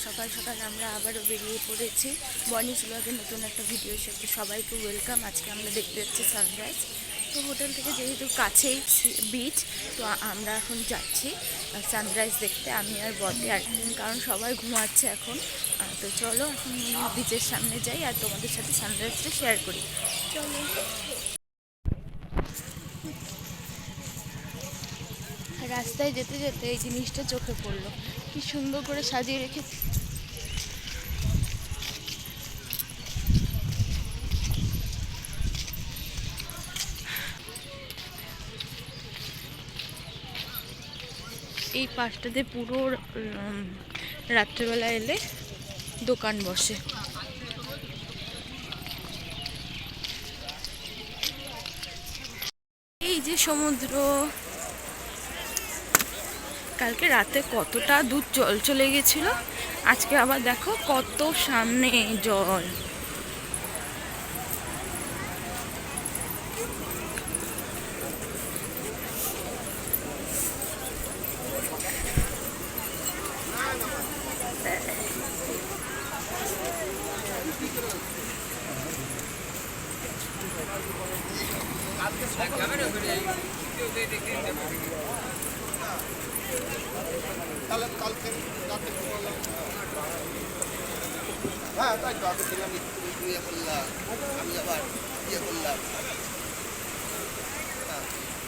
সকাল সকাল আমরা আবারও বেরিয়ে পড়েছি বনিস ব্লগের নতুন একটা ভিডিওর সাথে। সবাইকে ওয়েলকাম। আজকে আমরা দেখতে যাচ্ছি সানরাইজ। তো হোটেল থেকে যেহেতু কাছেই বিচ, তো আমরা এখন যাচ্ছি সানরাইজ দেখতে, আমি আর বটে আর, কারণ সবাই ঘুমাচ্ছে এখন। তো চলো এখন বিচের সামনে যাই আর তোমাদের সাথে সানরাইজটা শেয়ার করি। চলো। রাস্তায় যেতে যেতে এই জিনিসটা চোখে পড়লো, কি সুন্দর করে সাজিয়ে রেখেছি। এই পাশটাতে পুরো রাত্রেবেলা এলে দোকান বসে। এই যে সমুদ্র, কালকে রাতে কতটা দূর জল চলে গেছিল, আজকে আবার দেখো কত সামনে জল।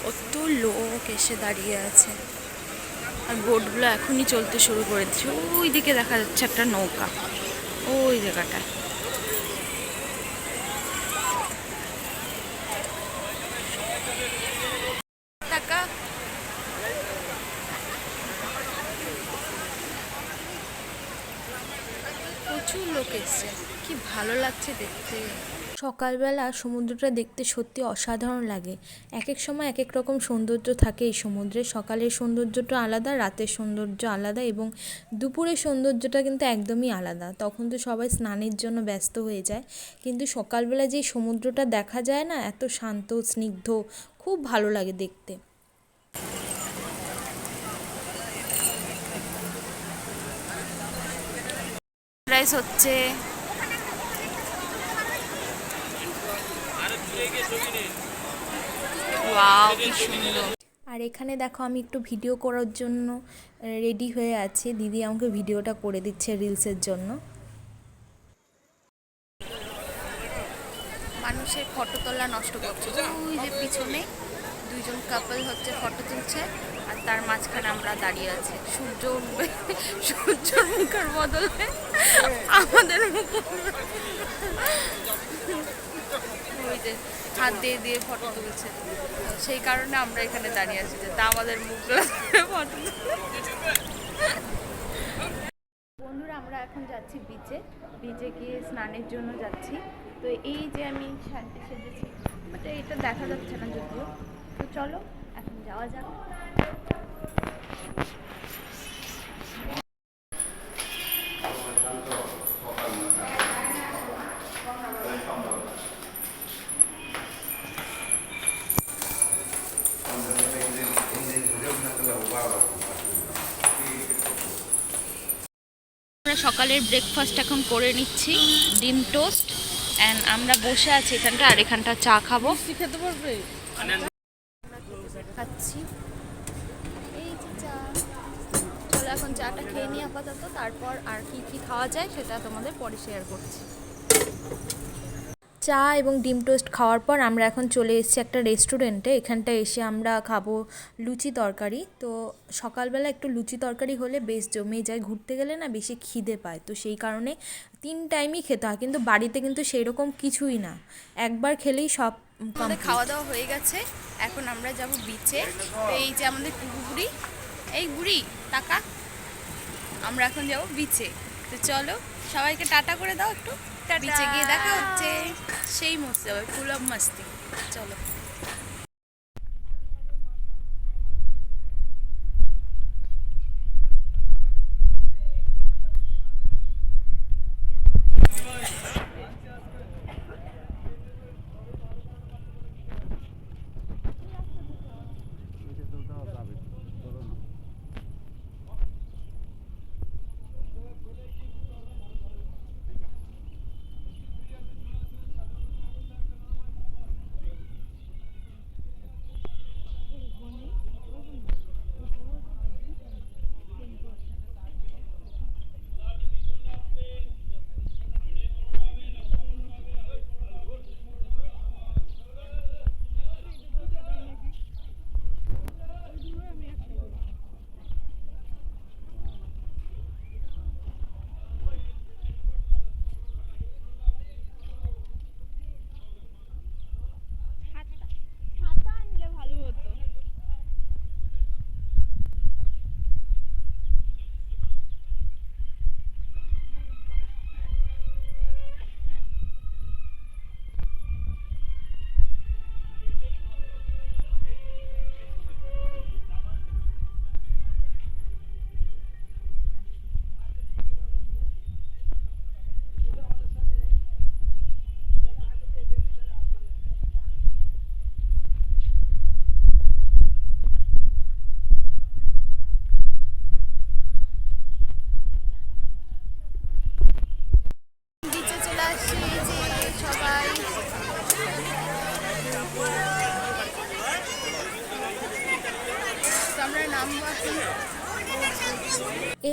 কত লোক এসে দাঁড়িয়ে আছে, আর বোটগুলো এখনই চলতে শুরু করে দিচ্ছে। ওই দিকে দেখা যাচ্ছে একটা নৌকা, ওই জায়গাটা। প্রচুর লোক এসছে, কি ভালো লাগছে দেখতে। সকালবেলা সমুদ্রটা দেখতে সত্যি অসাধারণ লাগে। এক এক সময় এক এক রকম সৌন্দর্য থাকে এই সমুদ্রে। সকালের সৌন্দর্যটা আলাদা, রাতের সৌন্দর্য আলাদা, এবং দুপুরের সৌন্দর্যটা কিন্তু একদমই আলাদা। তখন তো সবাই স্নানের জন্য ব্যস্ত হয়ে যায়, কিন্তু সকালবেলা যে সমুদ্রটা দেখা যায় না, এত শান্ত স্নিগ্ধ, খুব ভালো লাগে দেখতে। রাইস হচ্ছে, ওয়াও কি সুন্দর। আর এখানে দেখো আমি একটু ভিডিও করার জন্য রেডি হয়ে আছি, দিদি আমাকে ভিডিওটা করে দিচ্ছে রিলসের জন্য। মানুষের ফটো তোলা নষ্ট করছে, ওই যে পিছনে দুইজন কাপল হচ্ছে ফটো তুলছে, আর তার মাঝখানে আমরা দাঁড়িয়ে আছি। সূর্য উঠবে, সূর্যর মুখের বদলে আমাদের মুখ, ওই যে হাত দিয়ে দিয়ে ফটো তুলছে, সেই কারণে আমরা এখানে দাঁড়িয়ে আছি, যে তা আমাদের মুখগুলো ফটো। বন্ধুরা, আমরা এখন যাচ্ছি বিচে, বিচে গিয়ে স্নানের জন্য যাচ্ছি। তো এই যে আমি শাড়িতে সেজেছি, বাট এটা দেখা যাচ্ছে না যদিও। তো চলো এখন যাওয়া যাক। আমরা সকালের ব্রেকফাস্ট এখন করে নিচ্ছি, ডিম টোস্ট, অ্যান্ড আমরা বসে আছি এখানটা, আর এখানটা চা খাবো। খেতে পারবে খাচ্ছি এই যে চা। চলো এখন চাটা খেয়ে নিই আপাতত, তারপর আর কি কি খাওয়া যায় সেটা তোমাদের পরে শেয়ার করছি। চা এবং ডিম টোস্ট খাওয়ার পর আমরা এখন চলে এসেছি একটা রেস্টুরেন্টে। এখানটা এসে আমরা খাবো লুচি তরকারি। তো সকালবেলা একটু লুচি তরকারি হলে বেশ জমে যায়, ঘুরতে গেলে না বেশি খিদে পায়, তো সেই কারণে 3 টাইমই খেতে হয়, কিন্তু বাড়িতে কিন্তু সেই রকম কিছুই না, একবার খেলেই সব। আমাদের খাওয়া দাওয়া হয়ে গেছে, এখন আমরা যাব বিচে। এই যে আমাদের বুড়ি, এই বুড়ি টাকা, আমরা এখন যাব বিচে। তো চলো সবাইকে টাটা করে দাও একটু, বিচে গিয়ে দেখা হচ্ছে। সেই মস্তি হবে, ফুল অফ মস্তি। চলো।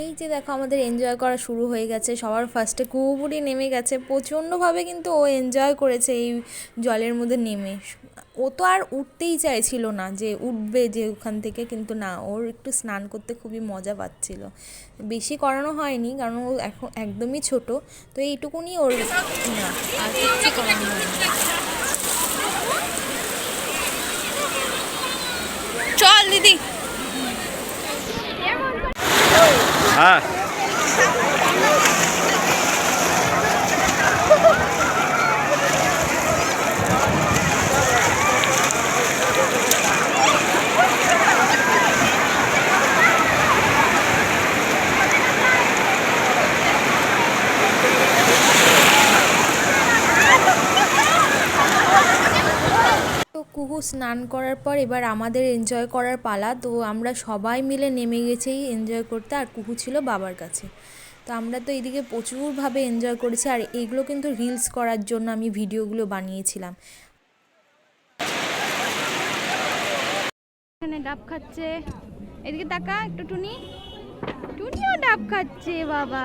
এই যে দেখো আমাদের এনজয় করা শুরু হয়ে গেছে। সবার ফার্স্টে কুহুবুড়ি নেমে গেছে, প্রচণ্ডভাবে কিন্তু ও এনজয় করেছে এই জলের মধ্যে নেমে। ও তো আর উঠতেই চাইছিল না যে উঠবে যে ওখান থেকে, কিন্তু না, ওর একটু স্নান করতে খুবই মজা পাচ্ছিল। বেশি করানো হয়নি কারণ ও এখন একদমই ছোট, তো এইটুকুনি ওর না, আর কিচ্ছু করানো হয়নি। চল দিদি। হ্যাঁ তো কুহু স্নান করার পর এবার আমাদের এনজয় করার পালা। তো আমরা সবাই মিলে নেমে গেছি এনজয় করতে, আর কুহু ছিল বাবার কাছে। তো আমরা তো এইদিকে প্রচুরভাবে এনজয় করেছি, আর এইগুলো কিন্তু রিলস করার জন্য আমি ভিডিওগুলো বানিয়েছিলাম। এখানে ডাব খাচ্ছে, এদিকে তাকা একটু, টুনি, টুনিও ডাব খাচ্ছে বাবা।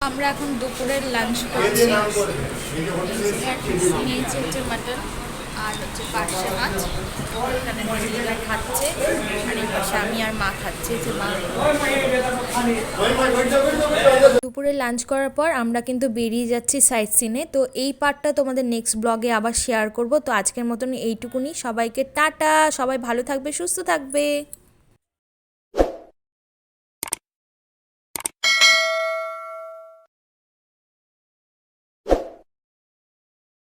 আমরা এখন দুপুরের লাঞ্চ করছি। নিয়েছি হচ্ছে মাটন আর হচ্ছে পার্শে মাছ। এখানে দিদিরা খাচ্ছে, আর এই পাশে আমি আর মা খাচ্ছি। যে মা দুপুরে লাঞ্চ করার পর আমরা কিন্তু বেরিয়ে যাচ্ছি সাইট সিনে। তো এই পার্টটা তোমাদের নেক্সট ব্লগে আবার শেয়ার করব। তো আজকের মতন এইটুকুনি, সবাইকে টাটা, সবাই ভালো থাকবে, সুস্থ থাকবে।